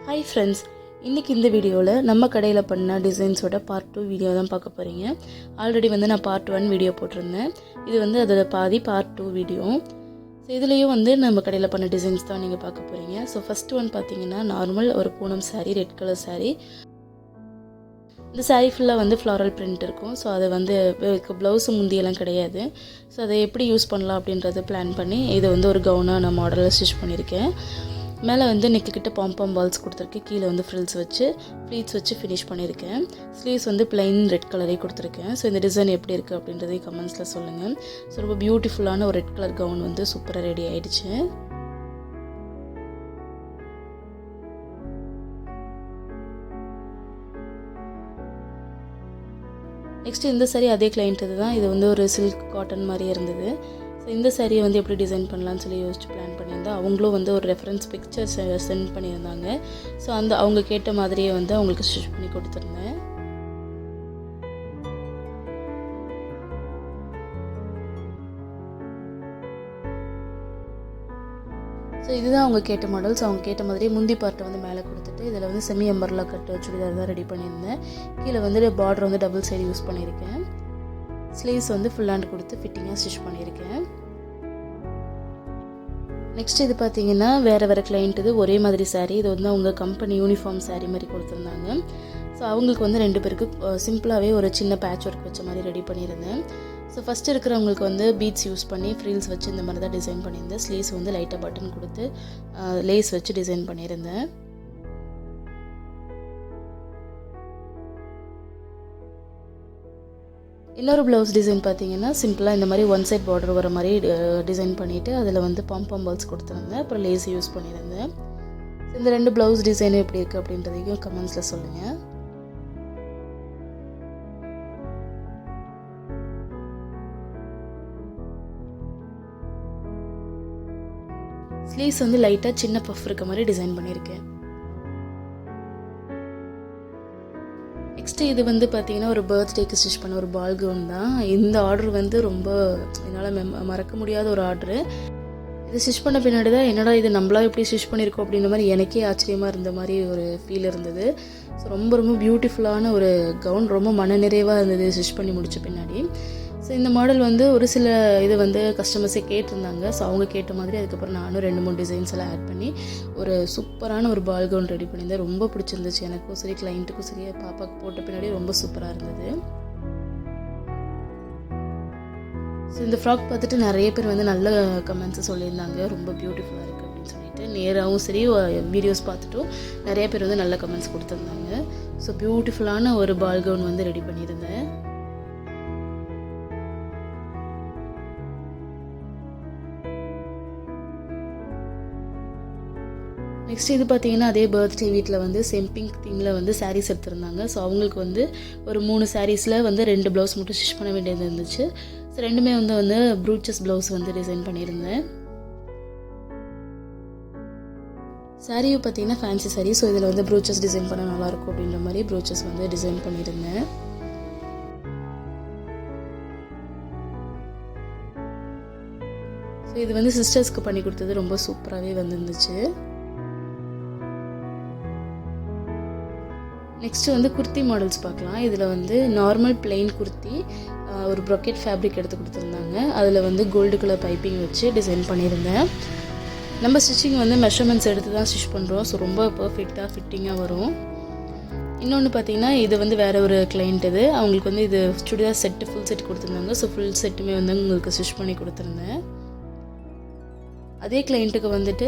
Hi friends, இன்றைக்கி இந்த வீடியோவில் நம்ம கடையில் பண்ண டிசைன்ஸோட பார்ட் 2 வீடியோ தான் பார்க்க போகிறீங்க. ஆல்ரெடி வந்து நான் பார்ட் 1 வீடியோ போட்டிருந்தேன். இது வந்து அதோட பாதி பார்ட் 2 வீடியோ. ஸோ இதுலேயும் வந்து நம்ம கடையில் பண்ண டிசைன்ஸ் தான் நீங்கள் பார்க்க போகிறீங்க. ஸோ ஃபஸ்ட்டு ஒன் பார்த்தீங்கன்னா நார்மல் ஒரு பூனம் சாரீ, ரெட் கலர் சாரீ. இந்த சாரீ ஃபுல்லாக வந்து ஃப்ளாரல் பிரிண்ட் இருக்கும். ஸோ அதை வந்து ப்ளவுஸு முந்தியெல்லாம் கிடையாது. ஸோ அதை எப்படி யூஸ் பண்ணலாம் அப்படின்றத பிளான் பண்ணி இதை வந்து ஒரு கவுனாக நான் மாடலில் ஸ்டிச் பண்ணியிருக்கேன். மேலே வந்து நெக்கு கிட்ட பாம்பம் பால்ஸ் கொடுத்துருக்கேன். கீழே வந்து ஃப்ரில்ஸ் வச்சு ப்ளீட்ஸ் வச்சு ஃபினிஷ் பண்ணியிருக்கேன். ஸ்லீவ்ஸ் வந்து பிளைன் ரெட் கலரே கொடுத்துருக்கேன். ஸோ இந்த டிசைன் எப்படி இருக்குது அப்படின்றதை கமெண்ட்ஸில் சொல்லுங்கள். ஸோ ரொம்ப பியூட்டிஃபுல்லான ஒரு ரெட் கலர் கவுன் வந்து சூப்பராக ரெடி ஆகிடுச்சு. நெக்ஸ்ட்டு இந்த சாரீ அதே கிளைண்ட் இது தான். இது வந்து ஒரு சில்க் காட்டன் மாதிரி இருந்தது. ஸோ இந்த சாரியை வந்து எப்படி டிசைன் பண்ணலான்னு சொல்லி யோசிச்சு பிளான் பண்ணியிருந்தேன். அவங்களும் வந்து ஒரு ரெஃபரன்ஸ் பிக்சர்ஸ் சென்ட் பண்ணியிருந்தாங்க. ஸோ அவங்க கேட்ட மாதிரியே வந்து அவங்களுக்கு ஸ்டிச் பண்ணி கொடுத்துருந்தேன். ஸோ இதுதான் அவங்க கேட்ட மாடல்ஸ். அவங்க கேட்ட மாதிரியே முந்தி பார்ட்டை வந்து மேலே கொடுத்துட்டு இதில் வந்து செமி எம்பர்லா கட்டு சுடிதார் தான் ரெடி பண்ணியிருந்தேன். கீழே வந்து பார்டர் வந்து டபுள் சைடு யூஸ் பண்ணியிருக்கேன். ஸ்லீவ்ஸ் வந்து ஃபுல் ஹேண்ட் கொடுத்து ஃபிட்டிங்காக ஸ்டிச் பண்ணியிருக்கேன். நெக்ஸ்ட் இது பார்த்தீங்கன்னா வேறு கிளைண்ட் இது ஒரே மாதிரி சாரீ. இது வந்து அவங்க கம்பெனி யூனிஃபார்ம் சாரீ மாதிரி கொடுத்துருந்தாங்க. ஸோ அவங்களுக்கு வந்து 2 பேருக்கு சிம்பிளாகவே ஒரு சின்ன பேட்ச் ஒர்க் வச்ச மாதிரி ரெடி பண்ணியிருந்தேன். ஸோ ஃபஸ்ட்டு இருக்கிறவங்களுக்கு வந்து பீட்ஸ் யூஸ் பண்ணி ஃப்ரீல்ஸ் வச்சு இந்த மாதிரி தான் டிசைன் பண்ணியிருந்தேன். ஸ்லீவ்ஸ் வந்து லைட்டாக பட்டன் கொடுத்து லேஸ் வச்சு டிசைன் பண்ணியிருந்தேன். இன்னொரு ப்ளவுஸ் டிசைன் பார்த்தீங்கன்னா சிம்பிளாக இந்த மாதிரி ஒன் சைட் பார்டர் வர மாதிரி டிசைன் பண்ணிவிட்டு அதில் வந்து பாம்பம் பால்ஸ் கொடுத்துருந்தேன். அப்புறம் லேஸ் யூஸ் பண்ணியிருந்தேன். இந்த 2 ப்ளவுஸ் டிசைனும் எப்படி இருக்குது அப்படின்றதையும் கமெண்ட்ஸில் சொல்லுங்கள். ஸ்லீவ்ஸ் வந்து லைட்டாக சின்ன பஃப் இருக்க மாதிரி டிசைன் பண்ணியிருக்கேன். நெக்ஸ்ட்டு இது வந்து பார்த்திங்கன்னா ஒரு பர்த்டேக்கு ஸ்டிச் பண்ண ஒரு பால் கவுன் தான். இந்த ஆர்டர் வந்து ரொம்ப என்னால் மறக்க முடியாத ஒரு ஆர்டரு. இது ஸ்டிச் பண்ண பின்னாடி தான் என்னடா இது நம்மளா எப்படி ஸ்டிச் பண்ணியிருக்கோம் அப்படின்ற மாதிரி எனக்கே ஆச்சரியமாக இருந்த மாதிரி ஒரு ஃபீல் இருந்தது. ஸோ ரொம்ப பியூட்டிஃபுல்லான ஒரு கவுன், ரொம்ப மனநிறைவாக இருந்தது ஸ்டிச் பண்ணி முடித்த பின்னாடி. ஸோ இந்த மாடல் வந்து ஒரு சில இது வந்து கஸ்டமர்ஸே கேட்டிருந்தாங்க. ஸோ அவங்க கேட்ட மாதிரி அதுக்கப்புறம் நானும் 2-3 டிசைன்ஸ் எல்லாம் ஆட் பண்ணி ஒரு சூப்பரான ஒரு பால் கவுன் ரெடி பண்ணியிருந்தேன். ரொம்ப பிடிச்சிருந்துச்சு எனக்கும் சரி, கிளைண்ட்டுக்கும் சரி. பாப்பாவுக்கு போட்ட பின்னாடி ரொம்ப சூப்பராக இருந்தது. ஸோ இந்த ஃப்ராக் பார்த்துட்டு நிறைய பேர் வந்து நல்ல கமெண்ட்ஸை சொல்லியிருந்தாங்க. ரொம்ப பியூட்டிஃபுல்லாக இருக்குது அப்படின்னு சொல்லிட்டு. நேராகவும் சரி வீடியோஸ் பார்த்துட்டும் நிறைய பேர் வந்து நல்ல கமெண்ட்ஸ் கொடுத்துருந்தாங்க. ஸோ பியூட்டிஃபுல்லான ஒரு பால் கவுன் வந்து ரெடி பண்ணியிருந்தேன். நெக்ஸ்ட் இது பார்த்தீங்கன்னா அதே பர்த்டே வீட்டில் வந்து சேம் பிங்க் தீமில் வந்து சாரீஸ் எடுத்திருந்தாங்க. ஸோ அவங்களுக்கு வந்து ஒரு 3 சாரீஸில் வந்து 2 ப்ளவுஸ் மட்டும் ஸ்டிச் பண்ண வேண்டியது இருந்துச்சு. ஸோ 2மே வந்து ப்ரூச்சஸ் ப்ளவுஸ் வந்து டிசைன் பண்ணியிருந்தேன். சாரியும் பார்த்தீங்கன்னா ஃபேன்சி சாரீ. ஸோ இதில் வந்து ப்ரூச்சஸ் டிசைன் பண்ண நல்லாயிருக்கும் அப்படின்ற மாதிரி ப்ரூச்சஸ் வந்து டிசைன் பண்ணியிருந்தேன். ஸோ இது வந்து சிஸ்டர்ஸ்க்கு பண்ணி கொடுத்தது ரொம்ப சூப்பராகவே வந்துருந்துச்சு. நெக்ஸ்ட்டு வந்து குர்த்தி மாடல்ஸ் பார்க்கலாம். இதில் வந்து நார்மல் பிளெயின் குர்த்தி ஒரு ப்ரொக்கெட் ஃபேப்ரிக் எடுத்து கொடுத்துருந்தாங்க. அதில் வந்து கோல்டு கலர் பைப்பிங் வச்சு டிசைன் பண்ணியிருந்தேன். நம்ம ஸ்டிச்சிங் வந்து மெஷர்மெண்ட்ஸ் எடுத்து தான் ஸ்டிச் பண்ணுறோம். ஸோ ரொம்ப பர்ஃபெக்டாக ஃபிட்டிங்காக வரும். இன்னொன்று பார்த்தீங்கன்னா இது வந்து வேறு ஒரு கிளைண்ட் இது. அவங்களுக்கு வந்து இது சுடிதார் செட்டு ஃபுல் செட் கொடுத்துருந்தாங்க. ஸோ ஃபுல் செட்டுமே வந்து உங்களுக்கு ஸ்டிச் பண்ணி கொடுத்துருந்தேன். அதே கிளைண்ட்டுக்கு வந்துட்டு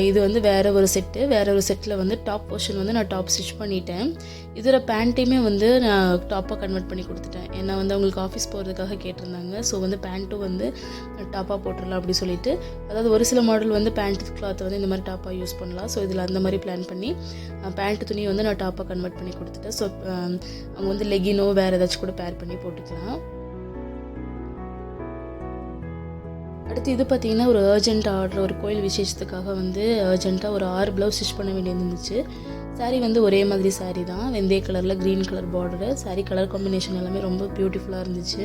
இது வந்து வேறு ஒரு செட்டில் வந்து டாப் போர்ஷன் வந்து நான் டாப் ஸ்டிச் பண்ணிட்டேன். இதோட பேண்ட்டையுமே வந்து நான் டாப்பாக கன்வெர்ட் பண்ணி கொடுத்துட்டேன். ஏன்னா வந்து அவங்களுக்கு ஆஃபீஸ் போகிறதுக்காக கேட்டிருந்தாங்க. ஸோ வந்து பேண்ட்டும் வந்து டாப்பாக போட்டுடலாம் அப்படி சொல்லிட்டு, அதாவது ஒரு சில மாடல் வந்து பேண்ட் கிளாத்தை வந்து இந்த மாதிரி டாப்பாக யூஸ் பண்ணலாம். ஸோ இதில் அந்த மாதிரி பிளான் பண்ணி பேண்ட் துணியை வந்து நான் டாப்பாக கன்வெர்ட் பண்ணி கொடுத்துட்டேன். ஸோ அவங்க வந்து லெகினோ வேறு ஏதாச்சும் கூட பேர் பண்ணி போட்டுக்கலாம். அடுத்து இது பார்த்திங்கன்னா ஒரு அர்ஜென்ட் ஆர்டர், ஒரு கோயில் விசேஷத்துக்காக வந்து அர்ஜென்ட்டாக ஒரு 6 ப்ளவுஸ் ஸ்டிச் பண்ண வேண்டியது இருந்துச்சு. சாரீ வந்து ஒரே மாதிரி சாரீ தான், வெந்தய கலரில் green colour border. Sari colour combination எல்லாமே ரொம்ப பியூட்டிஃபுல்லாக இருந்துச்சு.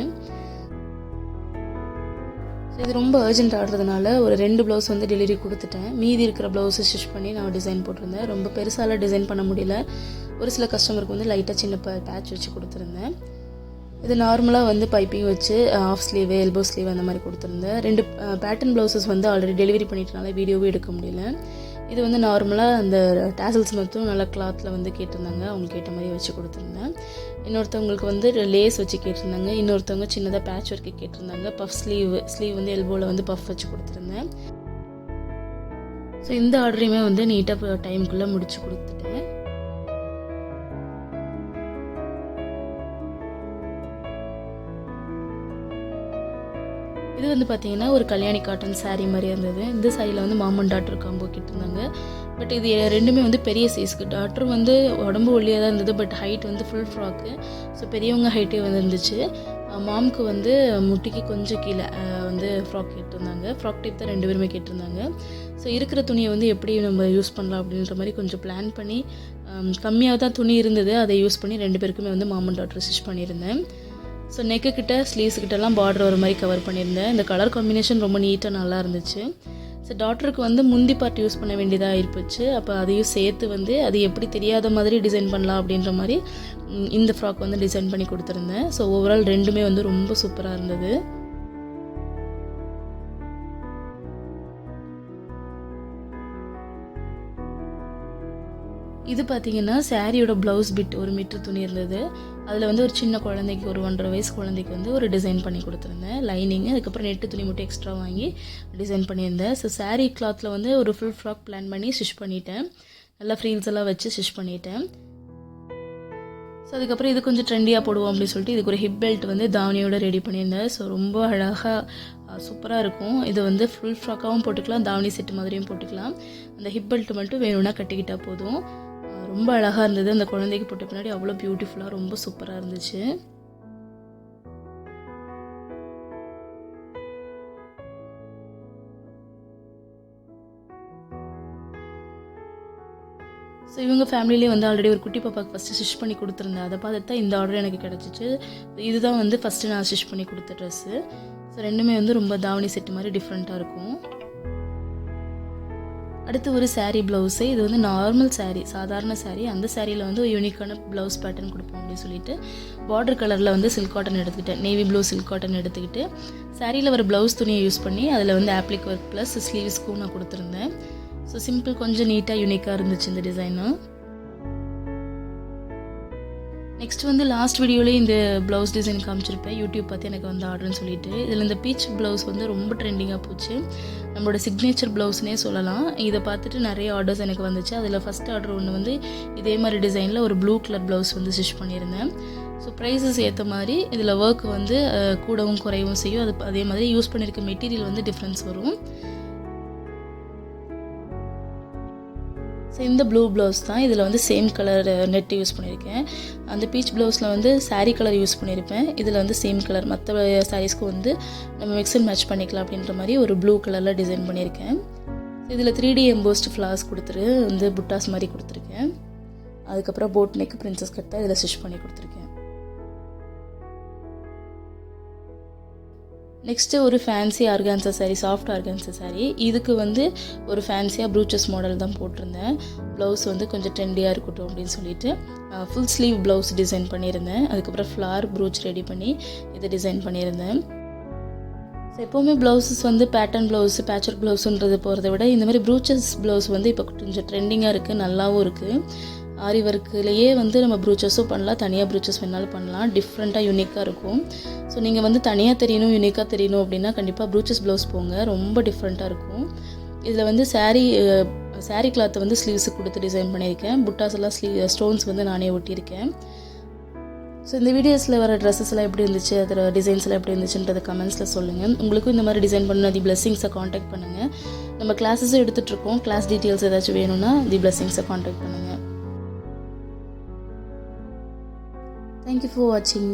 ஸோ இது ரொம்ப அர்ஜென்ட் ஆடுறதுனால ஒரு 2 ப்ளவுஸ் வந்து டெலிவரி கொடுத்துட்டேன். மீதி இருக்கிற ப்ளவுஸை ஸ்டிச் பண்ணி நான் டிசைன் போட்டிருந்தேன். ரொம்ப பெருசாலாம் டிசைன் பண்ண முடியல. ஒரு சில கஸ்டமருக்கு வந்து லைட்டாக சின்ன பேட்ச் வச்சு கொடுத்துருந்தேன். இது நார்மலாக வந்து பைப்பிங் வச்சு ஆஃப் ஸ்லீவ், எல்போ ஸ்லீவ் அந்த மாதிரி கொடுத்துருந்தேன். 2 பேட்டர்ன் ப்ளவுசஸ் வந்து ஆல்ரெடி டெலிவரி பண்ணிட்டனால வீடியோவே எடுக்க முடியல. இது வந்து நார்மலாக அந்த டேசல்ஸ் மட்டும் நல்லா கிளாத்தில் வந்து கேட்டிருந்தாங்க. அவங்களுக்கு ஏற்ற மாதிரி வச்சு கொடுத்துருந்தேன். இன்னொருத்தவங்களுக்கு வந்து லேஸ் வச்சு கேட்டிருந்தாங்க. இன்னொருத்தவங்க சின்னதாக பேட்ச் ஒர்க்கு கேட்டிருந்தாங்க. பஃப் ஸ்லீவ் வந்து எல்போவில் வந்து பஃப் வச்சு கொடுத்துருந்தேன். ஸோ இந்த ஆர்டரையுமே வந்து நீட்டாக டைமுக்குள்ளே முடிச்சு கொடுத்துட்டேன். இது வந்து பார்த்திங்கன்னா ஒரு கல்யாணி காட்டன் சாரீ மாதிரி இருந்தது. இந்த சாரியில் வந்து மாமன் டாட்டர் காம்போ கேட்டிருந்தாங்க. பட் இது ரெண்டுமே வந்து பெரிய சைஸ்க்கு. டாட்டர் வந்து உடம்பு ஒல்லியாக தான் இருந்தது, பட் ஹைட் வந்து ஃபுல் ஃப்ராக்கு. ஸோ பெரியவங்க ஹைட்டே வந்து இருந்துச்சு. மாமுக்கு வந்து முட்டிக்கு கொஞ்சம் கீழே வந்து ஃப்ராக் கேட்டிருந்தாங்க. ஃப்ராக் டைப் தான் 2 பேருமே கேட்டிருந்தாங்க. ஸோ இருக்கிற துணியை வந்து எப்படி நம்ம யூஸ் பண்ணலாம் அப்படின்ற மாதிரி கொஞ்சம் பிளான் பண்ணி கம்மியாக தான் துணி இருந்தது, அதை யூஸ் பண்ணி 2 பேருக்குமே வந்து மாமன் டாட்டர் ஸ்டிச் பண்ணியிருந்தேன். ஸோ நெக்கு கிட்ட ஸ்லீவ்ஸ்கிட்டலாம் பார்டர் ஒரு மாதிரி கவர் பண்ணியிருந்தேன். இந்த கலர் காம்பினேஷன் ரொம்ப நீட்டாக நல்லா இருந்துச்சு. ஸோ டாட்டருக்கு வந்து முந்தி பார்ட் யூஸ் பண்ண வேண்டியதாக இருந்துச்சு. அப்போ அதையும் சேர்த்து வந்து அது எப்படி தெரியாத மாதிரி டிசைன் பண்ணலாம் அப்படின்ற மாதிரி இந்த ஃப்ராக் வந்து டிசைன் பண்ணி கொடுத்துருந்தேன். ஸோ ஓவரால் ரெண்டுமே வந்து ரொம்ப சூப்பராக இருந்தது. இது பார்த்திங்கன்னா சாரியோட ப்ளவுஸ் பிட் 1 மீட்டர் துணி இருந்தது. அதில் வந்து ஒரு சின்ன குழந்தைக்கு, ஒரு 1.5 வயசு குழந்தைக்கு வந்து ஒரு டிசைன் பண்ணி கொடுத்துருந்தேன். லைனிங்கு, அதுக்கப்புறம் நெட்டு துணி மட்டும் எக்ஸ்ட்ரா வாங்கி டிசைன் பண்ணியிருந்தேன். ஸோ சாரீ கிளாத்தில் வந்து ஒரு ஃபுல் ஃப்ராக் பிளான் பண்ணி ஸ்டிச் பண்ணிட்டேன். நல்லா ஃப்ரீல்ஸ் எல்லாம் வச்சு ஸ்டிச் பண்ணிட்டேன். ஸோ அதுக்கப்புறம் இது கொஞ்சம் ட்ரெண்டியாக போடுவோம் அப்படின்னு சொல்லிட்டு இதுக்கு ஒரு ஹிப் பெல்ட் வந்து தாவணியோட ரெடி பண்ணியிருந்தேன். ஸோ ரொம்ப அழகாக சூப்பராக இருக்கும். இது வந்து ஃபுல் ஃப்ராக்காகவும் போட்டுக்கலாம், தாவணி செட்டு மாதிரியும் போட்டுக்கலாம். அந்த ஹிப் பெல்ட் மட்டும் வேணும்னா கட்டிக்கிட்டால் போதும். ரொம்ப அழகாக இருந்தது. அந்த குழந்தைக்கு போட்ட பின்னாடி அவ்வளோ பியூட்டிஃபுல்லாக ரொம்ப சூப்பராக இருந்துச்சு. ஸோ இவங்க ஃபேமிலியிலே வந்து ஆல்ரெடி ஒரு குட்டி பாப்பாவுக்கு ஃபஸ்ட்டு ஸ்டிச் பண்ணி கொடுத்துருந்தேன். அதை பார்த்து தான் இந்த ஆர்டர் எனக்கு கிடச்சிச்சு. இதுதான் வந்து ஃபஸ்ட்டு நான் ஸ்டிச் பண்ணி கொடுத்த ட்ரெஸ்ஸு. ஸோ ரெண்டுமே வந்து ரொம்ப தாவணி செட்டு மாதிரி டிஃப்ரெண்ட்டாக இருக்கும். அடுத்து ஒரு சாரீ ப்ளவுஸு. இது வந்து நார்மல் சாரீ, சாதாரண சாரீ. அந்த சாரியில் வந்து ஒரு யூனிக்கான ப்ளவுஸ் பேட்டர்ன் கொடுப்போம் அப்படின்னு சொல்லிட்டு பார்டர் கலரில் வந்து சில்க் காட்டன் எடுத்துக்கிட்டேன். நேவி ப்ளூ சில்க் காட்டன் எடுத்துக்கிட்டு சாரியில் வர ப்ளவுஸ் துணியை யூஸ் பண்ணி அதில் வந்து ஆப்ளிக் ஒர்க் ப்ளஸ் ஸ்லீவ்ஸ்க்கும் நான் கொடுத்துருந்தேன். ஸோ சிம்பிள், கொஞ்சம் நீட்டாக யூனிக்காக இருந்துச்சு இந்த டிசைனு. நெக்ஸ்ட் வந்து லாஸ்ட் வீடியோலேயே இந்த ப்ளவுஸ் டிசைன் காமிச்சிருப்பேன். யூடியூப் பார்த்து எனக்கு வந்து ஆர்டர்னு சொல்லிட்டு. இதில் இந்த பீச் ப்ளவுஸ் வந்து ரொம்ப ட்ரெண்டிங்காக போச்சு. நம்மளோட சிக்னேச்சர் ப்ளவுஸ்னே சொல்லலாம். இதை பார்த்துட்டு நிறைய ஆர்டர்ஸ் எனக்கு வந்துச்சு. அதில் ஃபஸ்ட் ஆர்டர் ஒன்று வந்து இதே மாதிரி டிசைனில் ஒரு ப்ளூ கலர் ப்ளவுஸ் வந்து ஸ்டிச் பண்ணியிருந்தேன். ஸோ ப்ரைஸஸ் ஏற்ற மாதிரி இதில் ஒர்க் வந்து கூடவும் குறையவும் செய்யும். அதே மாதிரி யூஸ் பண்ணியிருக்க மெட்டீரியல் வந்து டிஃப்ரென்ஸ் வரும். ஸோ இந்த ப்ளூ ப்ளவுஸ் தான். இதில் வந்து சேம் கலர் நெட் யூஸ் பண்ணியிருக்கேன். அந்த பீச் ப்ளவுஸில் வந்து சாரீ கலர் யூஸ் பண்ணியிருப்பேன். இதில் வந்து சேம் கலர், மற்ற சாரீஸ்க்கு வந்து நம்ம மிக்ஸ் அண்ட் மேட்ச் பண்ணிக்கலாம் அப்படின்ற மாதிரி ஒரு ப்ளூ கலரில் டிசைன் பண்ணியிருக்கேன். இதில் 3D எம்போஸ்ட் ஃப்ளார்ஸ் கொடுத்துரு வந்து புட்டாஸ் மாதிரி கொடுத்துருக்கேன். அதுக்கப்புறம் போட் நெக் பிரின்சஸ் கட்டை இதில் ஸ்டிச் பண்ணி கொடுத்துருக்கேன். நெக்ஸ்ட்டு ஒரு fancy organza sari, soft organza sari. இதுக்கு வந்து ஒரு ஃபேன்சியாக ப்ரூச்சஸ் மாடல் தான் போட்டிருந்தேன். ப்ளவுஸ் வந்து கொஞ்சம் ட்ரெண்டியாக இருக்கட்டும் அப்படின்னு சொல்லிட்டு ஃபுல் ஸ்லீவ் ப்ளவுஸ் டிசைன் பண்ணியிருந்தேன். அதுக்கப்புறம் ஃப்ளார் ப்ரூச் ரெடி பண்ணி இதை டிசைன் பண்ணியிருந்தேன். ஸோ எப்போவுமே ப்ளவுஸஸ் வந்து பேட்டர்ன் ப்ளவுஸு, பேட்ச் ஒர்க் ப்ளவுஸுன்றது போகிறத விட இந்த மாதிரி ப்ரூச்சஸ் ப்ளவுஸ் வந்து இப்போ கொஞ்சம் ட்ரெண்டிங்காக இருக்குது, நல்லாவும் இருக்குது. ஆரி ஒர்க்குலேயே வந்து நம்ம ப்ரூச்சஸும் பண்ணலாம், தனியாக ப்ரூச்சஸ் வேணாலும் பண்ணலாம். டிஃப்ரெண்ட்டாக யூனிக்காக இருக்கும். ஸோ நீங்கள் வந்து தனியாக தெரியணும், யூனிக்காக தெரியணும் அப்படின்னா கண்டிப்பாக ப்ரூச்சஸ் ப்ளவுஸ் போங்க, ரொம்ப டிஃப்ரெண்ட்டாக இருக்கும். இதில் வந்து சாரீ கிளாத்தை வந்து ஸ்லீவ்ஸுக்கு கொடுத்து டிசைன் பண்ணியிருக்கேன். புட்டாஸ் எல்லாம் ஸ்டோன்ஸ் வந்து நானே ஒட்டியிருக்கேன். ஸோ இந்த வீடியோஸில் வர ட்ரெஸ்ஸஸ்லாம் எப்படி இருந்துச்சு, அதில் டிசைன்ஸ்லாம் எப்படி இருந்துச்சுன்றதை கமெண்ட்ஸில் சொல்லுங்கள். உங்களுக்கும் இந்த மாதிரி டிசைன் பண்ணணும் தி பிளெஸிங்ஸை காண்டாக்ட் பண்ணுங்கள். நம்ம கிளாஸஸும் எடுத்துகிட்ருக்கோம். கிளாஸ் டீட்டெயில்ஸ் ஏதாச்சும் வேணும்னா தி பிளெஸிங்ஸை காண்டாக்ட் பண்ணுங்கள். Thank you for watching.